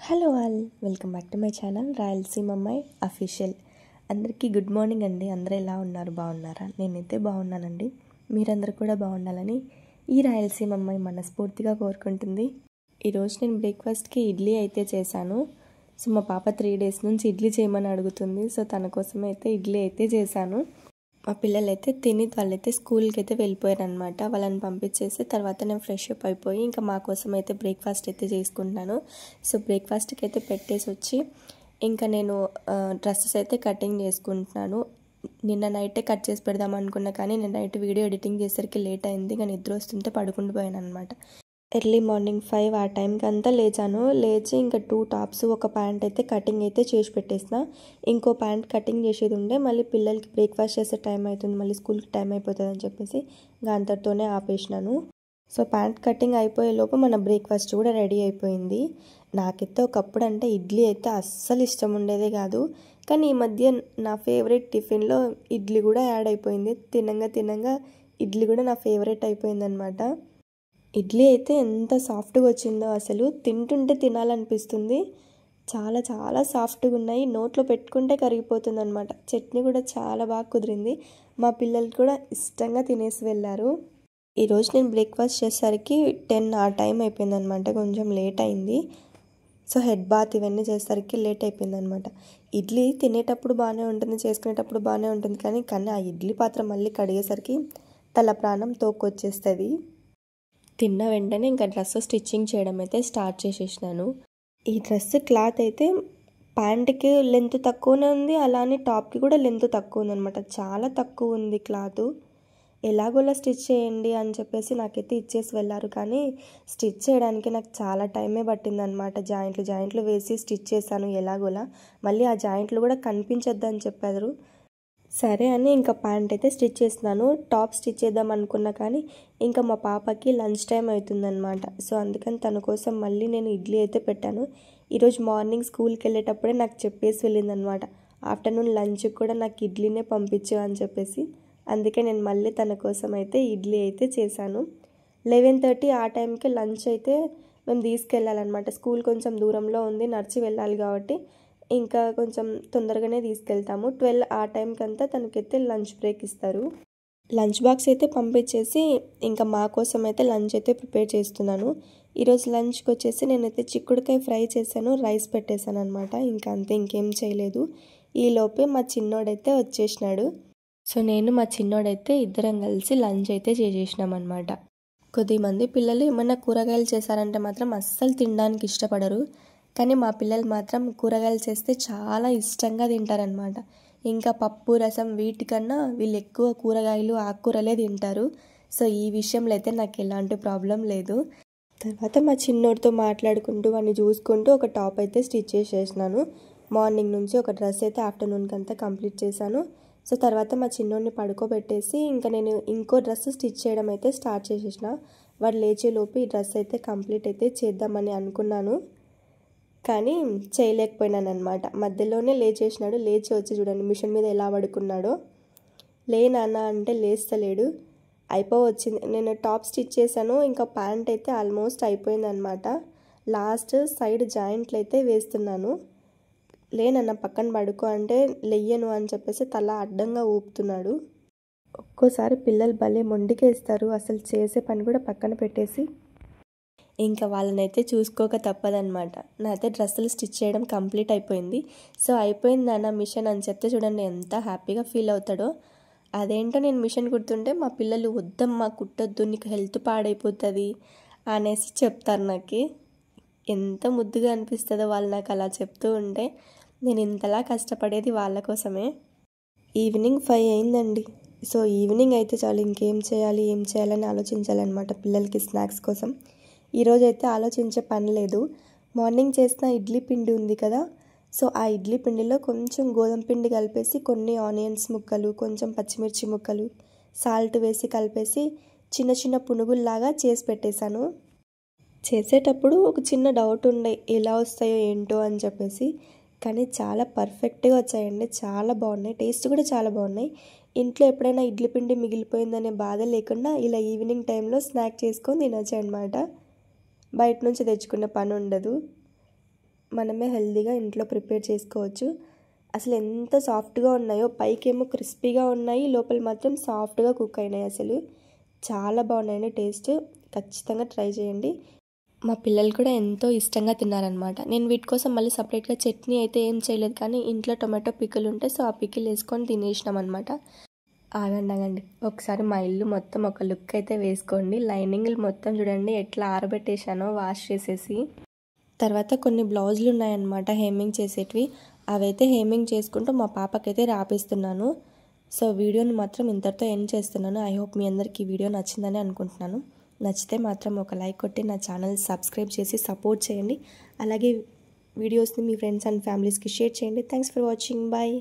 Hello all, welcome back to my channel Rayalaseema అమ్మాయి official. అందరికీ good morning అండి. అందరూ ఎలా ఉన్నారు? బాగున్నారా? నేనైతే బాగున్నానండి. మీరందరూ కూడా బాగుండాలని ఈ రాయలసీమ అమ్మాయి మనస్ఫూర్తిగా కోరుకుంటుంది. ఈరోజు నేను బ్రేక్ఫాస్ట్కి ఇడ్లీ అయితే చేశాను. సో మా పాప 3 days నుంచి ఇడ్లీ చేయమని అడుగుతుంది. సో తన కోసం అయితే ఇడ్లీ అయితే చేశాను. మా పిల్లలు అయితే తిని వాళ్ళైతే స్కూల్కి అయితే వెళ్ళిపోయారనమాట. వాళ్ళని పంపించేసి తర్వాత నేను ఫ్రెష్ అప్ అయిపోయి ఇంకా మా కోసం అయితే బ్రేక్ఫాస్ట్ అయితే చేసుకుంటున్నాను. సో బ్రేక్ఫాస్ట్కి అయితే పెట్టేసి వచ్చి ఇంకా నేను డ్రెస్సెస్ అయితే కటింగ్ చేసుకుంటున్నాను. నిన్న నైటే కట్ చేసి పెడదాం అనుకున్నా, కానీ నేను నైట్ వీడియో ఎడిటింగ్ చేసేసరికి లేట్ అయింది. ఇంకా నిద్ర వస్తుంటే పడుకుంటూ పోయాను అనమాట. ఎర్లీ మార్నింగ్ 5 ఆ టైంకి అంతా లేచి ఇంకా 2 tops ఒక ప్యాంట్ అయితే కటింగ్ అయితే చేసి పెట్టేసిన. ఇంకో ప్యాంట్ కటింగ్ చేసేది ఉండే, మళ్ళీ పిల్లలకి బ్రేక్ఫాస్ట్ చేసే టైం అవుతుంది, మళ్ళీ స్కూల్కి టైం అయిపోతుంది అని చెప్పేసి ఇంకా అంతటితోనే ఆపేసినాను. సో ప్యాంట్ కటింగ్ అయిపోయే లోపు మన బ్రేక్ఫాస్ట్ కూడా రెడీ అయిపోయింది. నాకైతే ఒకప్పుడు అంటే ఇడ్లీ అయితే అస్సలు ఇష్టం ఉండేదే కాదు, కానీ ఈ మధ్య నా ఫేవరెట్ టిఫిన్లో ఇడ్లీ కూడా యాడ్ అయిపోయింది. తినంగా ఇడ్లీ కూడా నా ఫేవరెట్ అయిపోయింది అనమాట. ఇడ్లీ అయితే ఎంత సాఫ్ట్గా వచ్చిందో, అసలు తింటుంటే తినాలనిపిస్తుంది. చాలా చాలా సాఫ్ట్గా ఉన్నాయి, నోట్లో పెట్టుకుంటే కరిగిపోతుంది అనమాట. చట్నీ కూడా చాలా బాగా కుదిరింది. మా పిల్లలు కూడా ఇష్టంగా తినేసి వెళ్ళారు. ఈరోజు నేను బ్రేక్ఫాస్ట్ చేసేసరికి 10 ఆ టైం అయిపోయింది అనమాట. కొంచెం లేట్ అయింది. సో హెడ్ బాత్ ఇవన్నీ చేసేసరికి లేట్ అయిపోయింది అనమాట. ఇడ్లీ తినేటప్పుడు బాగానే ఉంటుంది, చేసుకునేటప్పుడు బాగానే ఉంటుంది, కానీ ఆ ఇడ్లీ పాత్ర మళ్ళీ కడిగేసరికి తల ప్రాణం తోకొచ్చేస్తుంది. తిన్న వెంటనే ఇంకా డ్రెస్ స్టిచ్చింగ్ చేయడం అయితే స్టార్ట్ చేసేసినాను. ఈ డ్రెస్ క్లాత్ అయితే ప్యాంట్కి లెంత్ తక్కువనే ఉంది, అలానే టాప్కి కూడా లెంత్ తక్కువ ఉందనమాట. చాలా తక్కువ ఉంది క్లాత్. ఎలాగోలా స్టిచ్ చేయండి అని చెప్పేసి నాకైతే ఇచ్చేసి వెళ్ళారు, కానీ స్టిచ్ చేయడానికి నాకు చాలా టైమే పట్టిందనమాట. జాయింట్లు వేసి స్టిచ్ చేశాను ఎలాగోలా. మళ్ళీ ఆ జాయింట్లు కూడా కనిపించొద్దు అని చెప్పారు. సరే అని ఇంకా ప్యాంట్ అయితే స్టిచ్ చేస్తున్నాను. టాప్ స్టిచ్ చేద్దాం అనుకున్నా, కానీ ఇంకా మా పాపకి లంచ్ టైం అవుతుందన్నమాట. సో అందుకని తన కోసం మళ్ళీ నేను ఇడ్లీ అయితే పెట్టాను. ఈరోజు మార్నింగ్ స్కూల్కి వెళ్ళేటప్పుడే నాకు చెప్పేసి వెళ్ళిందనమాట, ఆఫ్టర్నూన్ లంచ్కి కూడా నాకు ఇడ్లీనే పంపించు అని చెప్పేసి. అందుకే నేను మళ్ళీ తన కోసం అయితే ఇడ్లీ అయితే చేశాను. 11:30 ఆ టైంకి లంచ్ అయితే మేము తీసుకెళ్ళాలన్నమాట. స్కూల్ కొంచెం దూరంలో ఉంది, నడిచి వెళ్ళాలి కాబట్టి ఇంకా కొంచెం తొందరగానే తీసుకెళ్తాము. 12 ఆ టైంకి అంతా తనకైతే లంచ్ బ్రేక్ ఇస్తారు. లంచ్ బాక్స్ అయితే పంపించేసి ఇంకా మా కోసం అయితే లంచ్ అయితే ప్రిపేర్ చేస్తున్నాను. ఈరోజు లంచ్కి వచ్చేసి నేనైతే చిక్కుడుకాయ ఫ్రై చేశాను, రైస్ పెట్టేశాను అనమాట. ఇంకా అంతే, ఇంకేం చేయలేదు. ఈలోపే మా చిన్నోడైతే వచ్చేసినాడు. సో నేను మా చిన్నోడైతే ఇద్దరం కలిసి లంచ్ అయితే చేసేసినాం అనమాట. కొద్దిమంది పిల్లలు ఏమన్నా కూరగాయలు చేశారంటే మాత్రం అస్సలు తినడానికి ఇష్టపడరు, కానీ మా పిల్లలు మాత్రం కూరగాయలు చేస్తే చాలా ఇష్టంగా తింటారనమాట. ఇంకా పప్పు రసం వీటికన్నా వీళ్ళు ఎక్కువ కూరగాయలు ఆకుకూరలే తింటారు. సో ఈ విషయంలో అయితే నాకు ఎలాంటి ప్రాబ్లం లేదు. తర్వాత మా చిన్నోడితో మాట్లాడుకుంటూ వాడిని చూసుకుంటూ ఒక టాప్ అయితే స్టిచ్ చేసేసినాను. మార్నింగ్ నుంచి ఒక డ్రెస్ అయితే ఆఫ్టర్నూన్కి అంతా కంప్లీట్ చేశాను. సో తర్వాత మా చిన్నోడిని పడుకోబెట్టేసి ఇంకా నేను ఇంకో డ్రెస్ స్టిచ్ చేయడం అయితే స్టార్ట్ చేసేసిన. వాడు లేచేలోపు ఈ డ్రెస్ అయితే కంప్లీట్ అయితే చేద్దామని అనుకున్నాను, కానీ చేయలేకపోయినాను అనమాట. మధ్యలోనే లేచేసినాడు. లేచి వచ్చి చూడండి మిషన్ మీద ఎలా పడుకున్నాడో. లే నాన్న అంటే లేస్తలేడు. అయిపోవచ్చింది. నేను టాప్ స్టిచ్ చేశాను, ఇంకా ప్యాంట్ అయితే ఆల్మోస్ట్ అయిపోయింది అనమాట. లాస్ట్ సైడ్ జాయింట్లు అయితే వేస్తున్నాను. లేనన్న పక్కన పడుకో అంటే లెయ్యను అని చెప్పేసి తల అడ్డంగా ఊపుతున్నాడు. ఒక్కోసారి పిల్లలు భలే మొండికేస్తారు, అసలు చేసే పని కూడా పక్కన పెట్టేసి ఇంకా వాళ్ళనైతే చూసుకోక తప్పదనమాట. నాకైతే డ్రెస్సులు స్టిచ్ చేయడం కంప్లీట్ అయిపోయింది. సో అయిపోయింది నాన్న మిషన్ అని చెప్తే చూడండి ఎంత హ్యాపీగా ఫీల్ అవుతాడో. అదేంటో నేను మిషన్ కుడుతుంటే మా పిల్లలు వద్దమ్మా కుట్టొద్దు, నీకు హెల్త్ పాడైపోతుంది అనేసి చెప్తారు నాకు. ఎంత ముద్దుగా అనిపిస్తుందో వాళ్ళు నాకు అలా చెప్తూ ఉంటే. నేను ఇంతలా కష్టపడేది వాళ్ళ కోసమే. ఈవినింగ్ 5 అయిందండి. సో ఈవినింగ్ అయితే చాలు, ఇంకేం చేయాలి ఏం చేయాలని ఆలోచించాలన్నమాట పిల్లలకి స్నాక్స్ కోసం. ఈరోజు అయితే ఆలోచించే పని లేదు. మార్నింగ్ చేసిన ఇడ్లీ పిండి ఉంది కదా, సో ఆ ఇడ్లీ పిండిలో కొంచెం గోధుమ పిండి కలిపేసి కొన్ని ఆనియన్స్ ముక్కలు, కొంచెం పచ్చిమిర్చి ముక్కలు, సాల్ట్ వేసి కలిపేసి చిన్న చిన్న పునుగుల్లాగా చేసి పెట్టేశాను. చేసేటప్పుడు ఒక చిన్న డౌట్ ఉండే ఎలా వస్తాయో ఏంటో అని చెప్పేసి, కానీ చాలా పర్ఫెక్ట్గా వచ్చాయండి. చాలా బాగున్నాయి, టేస్ట్ కూడా చాలా బాగున్నాయి. ఇంట్లో ఎప్పుడైనా ఇడ్లీ పిండి మిగిలిపోయిందనే బాధ లేకుండా ఇలా ఈవినింగ్ టైంలో స్నాక్ చేసుకొని తినొచ్చు అనమాట. బయట నుంచి తెచ్చుకునే పని ఉండదు. మనమే హెల్తీగా ఇంట్లో ప్రిపేర్ చేసుకోవచ్చు. అసలు ఎంత సాఫ్ట్గా ఉన్నాయో, పైకేమో క్రిస్పీగా ఉన్నాయి, లోపల మాత్రం సాఫ్ట్గా కుక్ అయినాయి. అసలు చాలా బాగున్నాయండి టేస్ట్. ఖచ్చితంగా ట్రై చేయండి. మా పిల్లలు కూడా ఎంతో ఇష్టంగా తిన్నారనమాట. నేను వీటి కోసం మళ్ళీ సపరేట్గా చట్నీ అయితే ఏం చేయలేదు, కానీ ఇంట్లో టొమాటో పికిల్ ఉంటే సో ఆ పికిల్ వేసుకొని తినేసినాం అనమాట. ఆగండి ఒకసారి మా ఇల్లు మొత్తం ఒక లుక్ అయితే వేసుకోండి. లైనింగ్లు మొత్తం చూడండి ఎట్లా ఆరబెట్టేశానో వాష్ చేసేసి. తర్వాత కొన్ని బ్లౌజులు ఉన్నాయన్నమాట హేమింగ్ చేసేటివి, అవైతే హేమింగ్ చేసుకుంటూ మా పాపకైతే రాపిస్తున్నాను. సో వీడియోని మాత్రం ఇంతటితో ఎండ్ చేస్తున్నాను. ఐ హోప్ మీ అందరికీ ఈ వీడియో నచ్చిందని అనుకుంటున్నాను. నచ్చితే మాత్రం ఒక లైక్ కొట్టి నా ఛానల్ సబ్స్క్రైబ్ చేసి సపోర్ట్ చేయండి. అలాగే వీడియోస్ని మీ ఫ్రెండ్స్ అండ్ ఫ్యామిలీస్కి షేర్ చేయండి. Thanks for watching. బాయ్.